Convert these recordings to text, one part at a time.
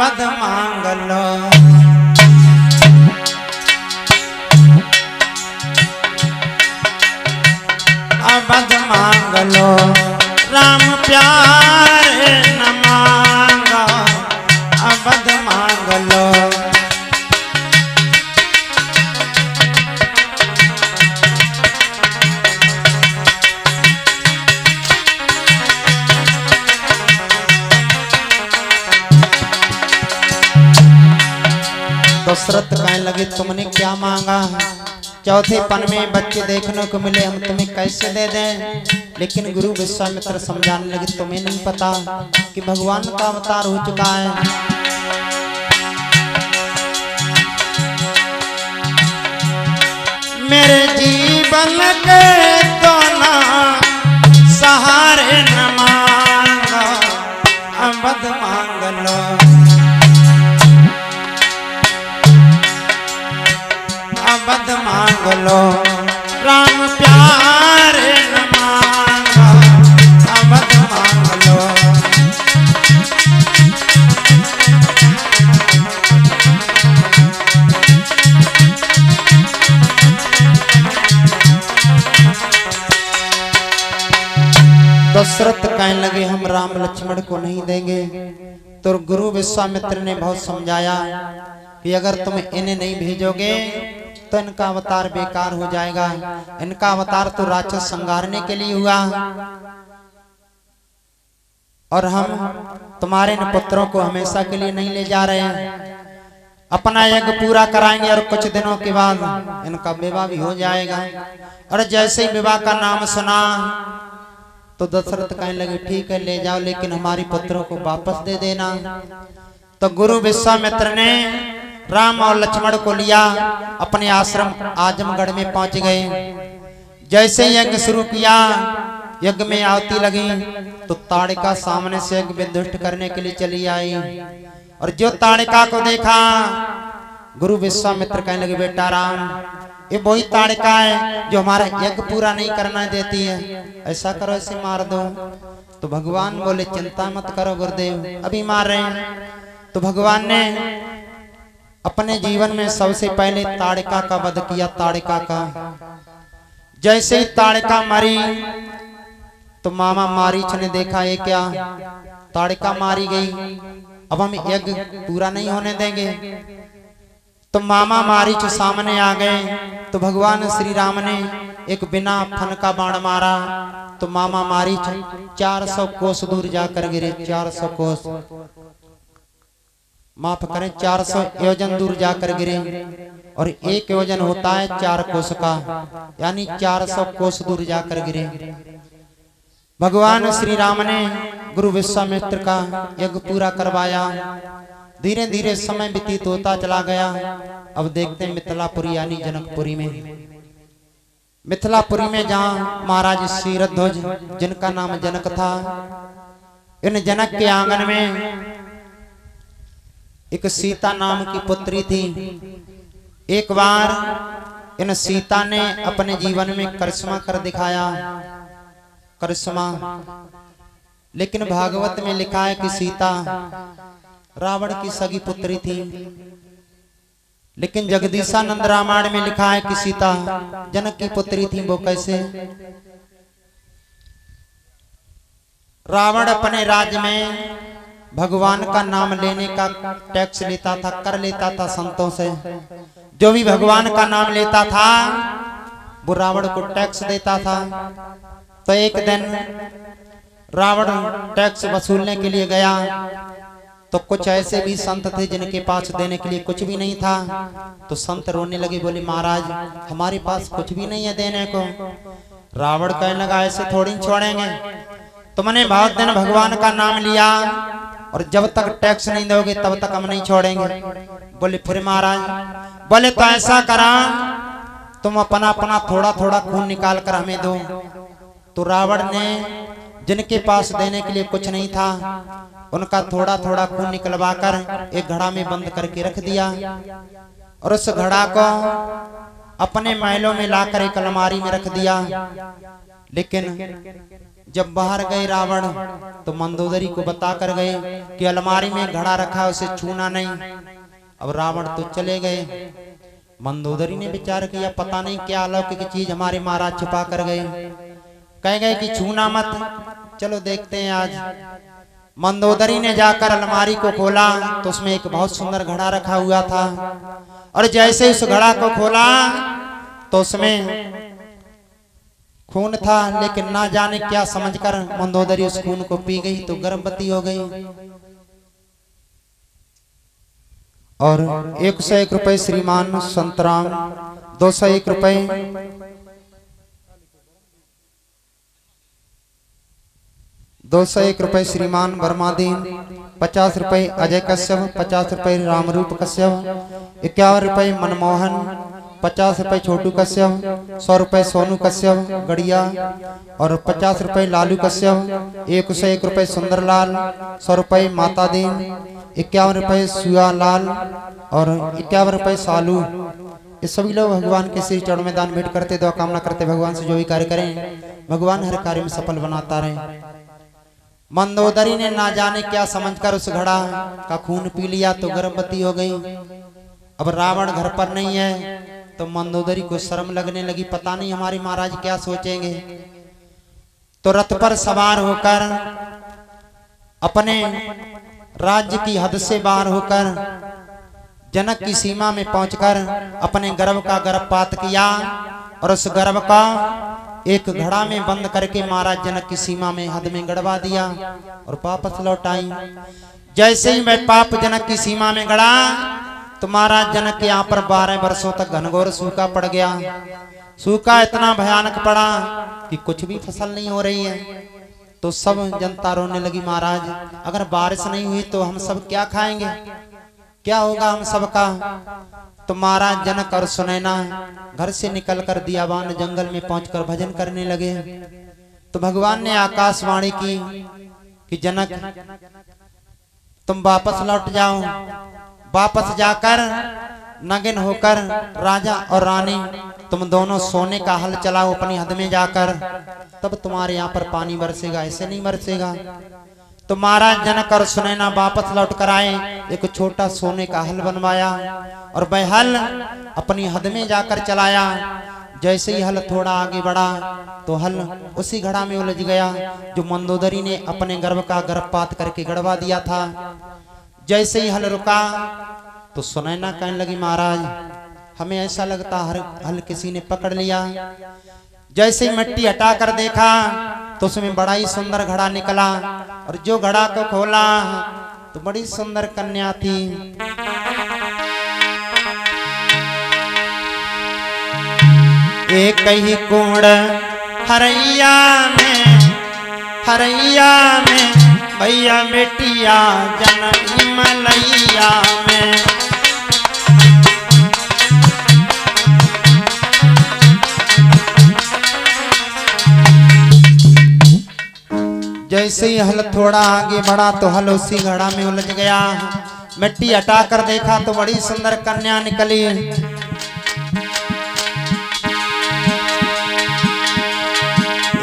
अवध मांगलो अवध मांगलो राम प्यारे न मांगा अवध मांगलो दशरथ कहने लगे तुमने क्या मांगा? चौथे पन में बच्चे देखने को मिले, हम तुम्हें कैसे दे दें? लेकिन गुरु विश्वामित्र समझाने लगे तुम्हें नहीं पता कि भगवान का अवतार हो चुका है। मेरे जीवन के दोनों सहारे न मांगा अवध मांग लो अवध मांग लो राम प्यारे न मांगा अवध मांग लो दशरथ कहने लगे हम राम लक्ष्मण को नहीं देंगे। तो गुरु विश्वामित्र ने बहुत समझाया कि अगर तुम इन्हें नहीं भेजोगे तो इनका अवतार बेकार हो जाएगा। इनका अवतार तो राक्षस संहारने के लिए हुआ और हम तुम्हारे इन पुत्रों को हमेशा के लिए नहीं ले जा रहे हैं। अपना यज्ञ पूरा कराएंगे और कुछ दिनों के बाद इनका विवाह भी हो जाएगा। और जैसे ही विवाह का नाम सुना तो दशरथ कहने लगे ठीक है ले जाओ, लेकिन हमारी पुत्रों को वापस दे देना। तो गुरु विश्वामित्र ने राम और लक्ष्मण को लिया, अपने आश्रम आजमगढ़ में पहुंच गए। जैसे यज्ञ शुरू किया, यज्ञ में आहुति लगी तो ताड़िका सामने से यज्ञ विध्वस्त करने के लिए चली आई। और जो ताड़िका को देखा गुरु विश्वामित्र कहने लगे बेटा राम ये वही ताड़िका है जो हमारा यज्ञ पूरा नहीं करना देती है, ऐसा करो इसे मार दो। तो भगवान बोले चिंता मत करो गुरुदेव अभी मार रहे हैं। तो भगवान ने अपने जीवन में सबसे पहले ताड़िका का वध किया। ताड़िका का जैसे ही ताड़िका मरी तो मामा मारीच ने देखा ये क्या, ताड़िका मारी गई, अब हम यज्ञ पूरा नहीं होने देंगे। तो मामा मारीच सामने आ गए। तो भगवान श्री राम ने एक बिना फन का बाण मारा तो मामा मारीच 400 कोस दूर जाकर गिरे। 400 कोस माफ करें 400 योजन दूर जाकर गिरे। और एक योजन होता है 4 कोस का, यानी 400 कोस दूर जाकर गिरे। भगवान श्री राम ने गुरु विश्वामित्र का यज्ञ पूरा करवाया। धीरे धीरे समय व्यतीत होता चला गया। अब देखते हैं मिथिलापुरी यानी जनकपुरी में। मिथिलापुरी में जहाँ महाराज शीरध्वज जिनका नाम जनक था, इन जनक के आंगन में एक सीता नाम की पुत्री थी। एक बार इन सीता ने अपने जीवन में करिश्मा कर दिखाया, करिश्मा। लेकिन भागवत में लिखा है कि सीता रावण की सगी पुत्री थी। लेकिन जगदीशानंद रामायण में लिखा है कि सीता जनक की पुत्री थी। वो कैसे? रावण अपने राज्य में भगवान का नाम लेने का टैक्स लेता था, कर लेता था संतों से। जो भी भगवान का नाम लेता था वो रावण को टैक्स देता था। तो एक दिन रावण टैक्स वसूलने के लिए गया तो कुछ ऐसे भी संत थे जिनके पास देने के लिए कुछ भी नहीं था। तो संत रोने लगे, बोले महाराज हमारे पास कुछ भी नहीं है देने को। रावण कहने लगा ऐसे थोड़ी छोड़ेंगे, तुमने बहुत दिन भगवान का नाम लिया और जब तक टैक्स नहीं दोगे तब तक हम नहीं छोड़ेंगे। बोले फिर महाराज? बोले तो ऐसा करा तुम अपना अपना थोड़ा थोड़ा खून निकाल कर हमें दो। तो रावण ने जिनके पास देने के लिए कुछ नहीं था उनका थोड़ा थोड़ा खून निकलवा कर एक घड़ा में बंद करके रख दिया। और उस घड़ा को अपने महलों में लाकर एक अलमारी में रख दिया। लेकिन जब बाहर गए रावण तो मंदोदरी को बता कर गए कि अलमारी में घड़ा रखा उसे छूना नहीं। अब रावण तो चले गए। मंदोदरी ने विचार किया पता नहीं क्या अलौकिक चीज हमारे महाराज छुपा कर गए। कह गए कि छूना मत, चलो देखते हैं आज। मंदोदरी ने जाकर अलमारी को खोला तो उसमें एक बहुत सुंदर घड़ा रखा हुआ था। और जैसे उस घड़ा को खोला तो उसमें खून था, लेकिन ना जाने क्या समझकर मंदोदरी उस खून को पी गई तो गर्भवती हो गई। और 101 रुपए श्रीमान संतराम, 201 रुपए, 201 रुपए श्रीमान वर्मादीन, 50 रुपए अजय कश्यप, 50 रुपए रामरूप कश्यप, 51 रुपए मनमोहन, 50 रुपए छोटू कश्यप, 100 रुपए सोनू कश्यप गड़िया और 50 रुपए लालू कश्यप, 101 रुपए सुंदरलाल, 100 रुपए माता दीन, 51 रुपए सुयालाल और 51 रुपए सालू। ये सभी लोग भगवान के श्री चरणों में दान भेंट करते, दुआ कामना करते भगवान से जो भी कार्य करें भगवान हर कार्य में सफल बनाता रहे। मंदोदरी ने ना जाने क्या समझकर उस घड़ा का खून पी लिया तो गर्भवती हो गई। अब रावण घर पर नहीं है तो मंदोदरी को शर्म लगने लगी, पता नहीं हमारे महाराज क्या सोचेंगे। तो रथ पर सवार होकर अपने राज्य की हद से बाहर होकर जनक की सीमा में पहुंचकर अपने गर्भ का गर्भपात किया और उस गर्भ का एक घड़ा में बंद करके महाराज जनक की सीमा में हद में गड़वा दिया और वापस लौट आई। जैसे ही मैं पाप जनक की सीमा में गड़ा तो महाराज जनक के यहाँ पर 12 वर्षों तक घनघोर सूखा पड़ गया। सूखा इतना भयानक पड़ा कि कुछ भी फसल नहीं हो रही है। तो सब जनता रोने लगी, महाराज अगर बारिश नहीं हुई तो हम सब क्या खाएंगे, क्या होगा हम सबका। तो महाराज जनक और सुनैना घर से निकलकर दियावान जंगल में पहुंचकर भजन करने लगे। तो भगवान ने आकाशवाणी की कि जनक तुम वापस लौट जाओ। वापस जाकर नगिन होकर राजा और रानी तुम दोनों सोने का हल चलाओ अपनी हद में जाकर, तब तुम्हारे यहाँ पर पानी बरसेगा, ऐसे नहीं बरसेगा। तो महाराज जनक और सुनैना वापस लौट कर आए, एक छोटा सोने का हल बनवाया और वह हल अपनी हद में जाकर चलाया। जैसे ही हल थोड़ा आगे बढ़ा तो हल उसी घड़ा में उलझ गया जो मंदोदरी ने अपने गर्भ का गर्भपात करके गड़वा दिया था। जैसे ही हल रुका तो सुनैना कहने लगी, महाराज हमें ऐसा लगता हल किसी ने पकड़ लिया। जैसे ही मिट्टी हटा कर देखा तो उसमें बड़ा ही सुंदर घड़ा निकला और जो घड़ा को खोला तो बड़ी सुंदर कन्या थी। एक ही कुंड हरैया में भैया बेटिया जननी मलैया में। जैसे ही हल थोड़ा आगे बढ़ा तो हल उसी घड़ा में उलझ गया। मिट्टी हटा कर देखा तो बड़ी सुंदर कन्या निकली।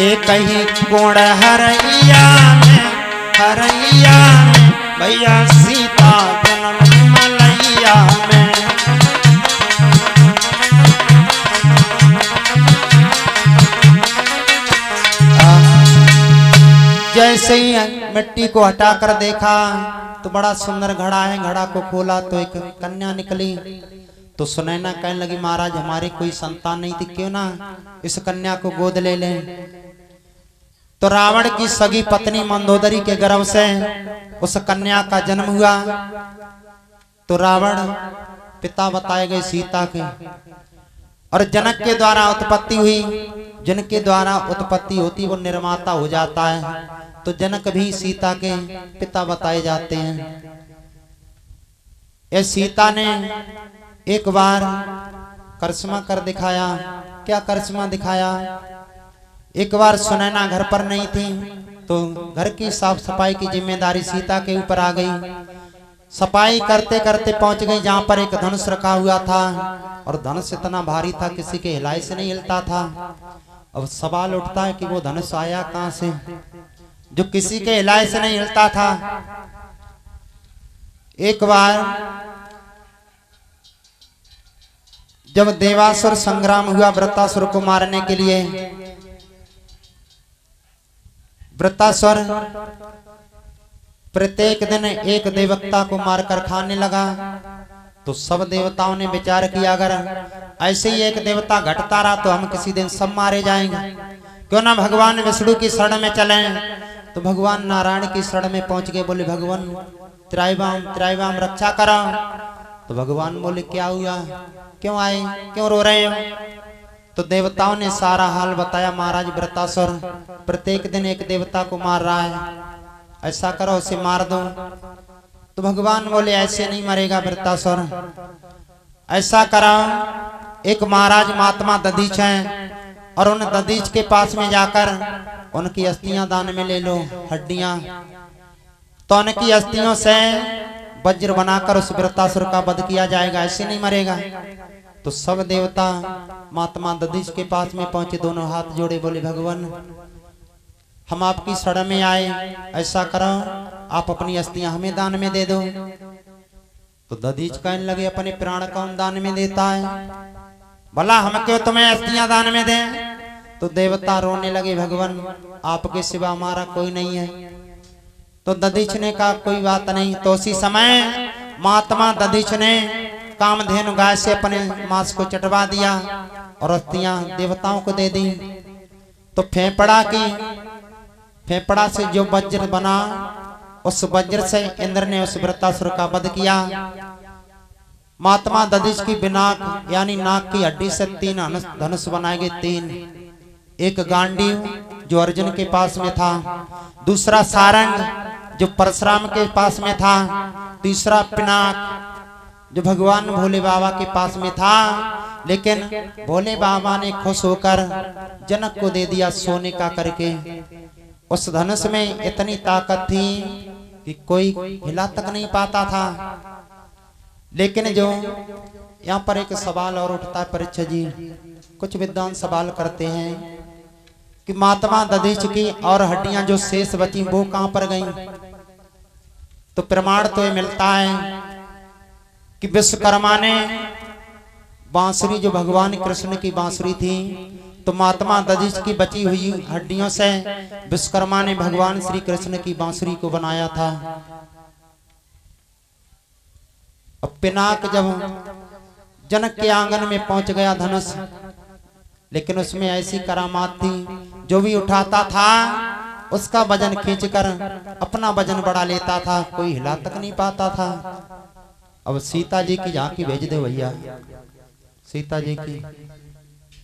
एक ही कोण हरैया में भैया सीता जननी मलैया में। जैसे ही मिट्टी को हटाकर देखा तो बड़ा सुंदर घड़ा है। घड़ा को खोला तो एक कन्या निकली। तो सुनैना कहने लगी, महाराज हमारी कोई संतान नहीं थी, क्यों ना इस कन्या को गोद ले लें। तो रावण की सगी पत्नी मंदोदरी के गर्भ से उस कन्या का जन्म हुआ। तो रावण पिता बताए गए सीता के और जनक के द्वारा उत्पत्ति हुई। जिनके द्वारा उत्पत्ति होती वो निर्माता हो जाता है। तो जनक भी सीता के पिता बताए जाते हैं। ये सीता ने एक बार करिश्मा कर दिखाया। क्या करिश्मा दिखाया? एक बार सुनैना घर पर नहीं थी तो घर की साफ सफाई की जिम्मेदारी सीता के ऊपर आ गई। सफाई करते करते पहुंच गई जहां पर एक धनुष रखा हुआ था और धनुष इतना भारी था किसी के हिलाई से नहीं हिलता था। अब सवाल उठता है कि वो धनुष आया कहां से, जो किसी के हिलाए से नहीं हिलता था। एक बार जब देवासुर संग्राम हुआ वृत्तासुर को मारने के लिए, वृत्तासुर प्रत्येक दिन एक देवता को मारकर खाने लगा। तो सब देवताओं ने विचार किया अगर ऐसे ही एक देवता घटता रहा तो हम किसी दिन सब मारे जाएंगे, क्यों ना भगवान विष्णु की शरण में चलें। तो भगवान नारायण की शरण में पहुंच गए, बोले भगवान त्राइवाम रक्षा करो। तो भगवान बोले क्या हुआ, क्यों आए, क्यों रो रहे हो। तो देवताओं ने सारा हाल बताया, महाराज वृत्तासुर प्रत्येक दिन एक देवता को मार रहा है, ऐसा करो उसे मार दो। तो भगवान बोले ऐसे नहीं मरेगा वृत्तासुर, ऐसा करो एक महाराज महात्मा दधीच हैं और उन दधीच के पास में जाकर उनकी अस्थियां दान में ले लो, हड्डियां। तो उनकी अस्थियों से वज्र बनाकर उस वृत्तासुर का वध किया जाएगा, ऐसे नहीं मरेगा। तो सब देवता महात्मा दधीच के पास में पहुंचे, दोनों हाथ जोड़े, बोले भगवान हम आपकी शरण में आए, ऐसा करो आप अपनी अस्थियां हमें दान में दे दो। तो दधीच कहने लगे अपने प्राण कौन दान में देता है, भला हम क्यों तुम्हें अस्थियां दान में दें। तो देवता रोने लगे, भगवान आपके सिवा हमारा कोई नहीं है। तो दधीच ने कहा कोई बात नहीं। तो उसी समय महात्मा दधीच ने कामधेनु गाय से अपने मांस को चटवा दिया और अस्थियां देवताओं को दे दी। तो फेफड़ा से जो वज्र बना, उस वज्र से इंद्र ने उस वृत्तासुर का वध किया। महात्मा दधीच की बिनाक यानी नाक की हड्डी से 3 धनुष बनाए गए, 3। एक गांडीव जो अर्जुन के पास में था, दूसरा सारंग जो परशुराम के पास में था, तीसरा पिनाक जो भगवान भोले बाबा के पास में था। लेकिन भोले बाबा ने खुश होकर जनक को दे दिया सोने का करके। उस धनुष में इतनी ताकत थी कि कोई हिला तक नहीं पाता था। लेकिन जो यहाँ पर एक सवाल और उठता है परीक्षा जी, कुछ विद्वान सवाल करते हैं कि महात्मा दधीच की और हड्डियां जो शेष बची वो कहां पर गईं। तो प्रमाण तो ये मिलता है कि विश्वकर्मा ने बांसुरी जो भगवान कृष्ण की बांसुरी थी, तो महात्मा दधीच की बची हुई हड्डियों से विश्वकर्मा ने भगवान श्री कृष्ण की बांसुरी को बनाया था। अब पिनाक जब जनक के आंगन में पहुंच गया धनुष, लेकिन उसमें ऐसी करामात थी, जो भी उठाता था उसका वजन खींचकर अपना वजन बढ़ा लेता था, कोई हिला तक नहीं पाता था। अब सीता जी की झांकी भेज दे भैया, सीता जी की